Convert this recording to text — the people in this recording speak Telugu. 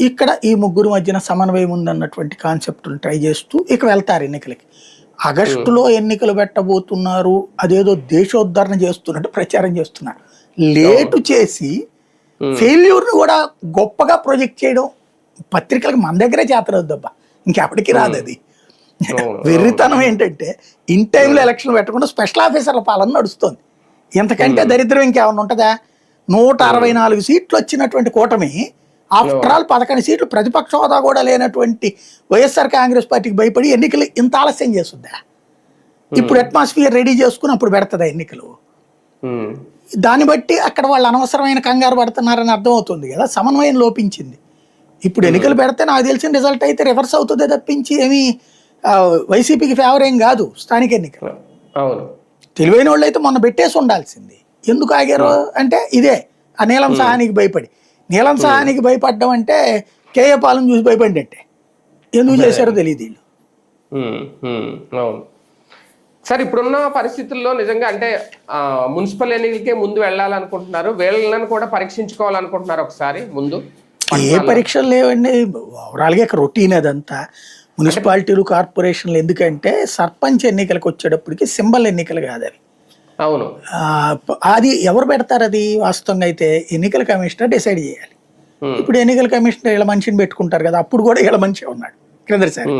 ఇక్కడ ఈ ముగ్గురు మధ్యన సమన్వయం ఉందన్నటువంటి కాన్సెప్ట్ను ట్రై చేస్తూ ఇక వెళ్తారు ఎన్నికలకి. ఆగస్టులో ఎన్నికలు పెట్టబోతున్నారు, అదేదో దేశోద్ధరణ చేస్తున్నట్టు ప్రచారం చేస్తున్నారు. లేటు చేసి ఫెయిల్యూర్ని కూడా గొప్పగా ప్రొజెక్ట్ చేయడం పత్రికలకు మన దగ్గరే చేతరవుద్దబ్బా, ఇంకెప్పటికీ రాదు అది. వెర్రితనం ఏంటంటే ఇన్ టైంలో ఎలక్షన్ పెట్టకుండా స్పెషల్ ఆఫీసర్ల పాలన నడుస్తుంది. ఇంతకంటే దరిద్రం ఇంకేమన్నా ఉంటుందా? 164 సీట్లు వచ్చినటువంటి కూటమి ఆఫ్టర్ ఆల్ 11 సీట్లు ప్రతిపక్ష హోదా కూడా లేనటువంటి వైఎస్ఆర్ కాంగ్రెస్ పార్టీకి భయపడి ఎన్నికలు ఇంత ఆలస్యం చేస్తుందా? ఇప్పుడు అట్మాస్ఫియర్ రెడీ చేసుకుని అప్పుడు పెడతాదా ఎన్నికలు? దాన్ని బట్టి అక్కడ వాళ్ళు అనవసరమైన కంగారు పడుతున్నారని అర్థమవుతుంది కదా. సమన్వయం లోపించింది. ఇప్పుడు ఎన్నికలు పెడితే నాకు తెలిసిన రిజల్ట్ అయితే రివర్స్ అవుతుందే తప్పించి ఏమి వైసీపీకి ఫేవర్ ఏం కాదు. స్థానిక ఎన్నికలు తెలివైన వాళ్ళు అయితే మొన్న పెట్టేసి ఉండాల్సింది. ఎందుకు ఆగారు అంటే ఇదే ఆ నీలం సహానికి భయపడి. నీలం సహానికి భయపడ్డం అంటే కేఏ పాలన చూసి భయపడినట్టే. ఎందుకు చేశారో తెలియదు వీళ్ళు. అవును సార్, ఇప్పుడున్న పరిస్థితుల్లో నిజంగా అంటే మున్సిపల్ ఎన్నికలకే ముందు వెళ్ళాలనుకుంటున్నారు, వీళ్ళని కూడా పరీక్షించుకోవాలనుకుంటున్నారు ఒకసారి ముందు. ఏ పరీక్షలు లేవండి, ఓవరాల్గా ఇక్కడ రొటీన్ అదంతా. మున్సిపాలిటీలు కార్పొరేషన్లు ఎందుకంటే సర్పంచ్ ఎన్నికలకు వచ్చేటప్పటికి సింబల్ ఎన్నికలు కాదు అవి. అవును, అది ఎవరు పెడతారు? అది వాస్తవంగా అయితే ఎన్నికల కమిషనర్ డిసైడ్ చేయాలి. ఇప్పుడు ఎన్నికల కమిషనర్ ఇలా మనిషిని పెట్టుకుంటారు కదా, అప్పుడు కూడా ఇలా మనిషి ఉన్నాడు క్రిందసారి.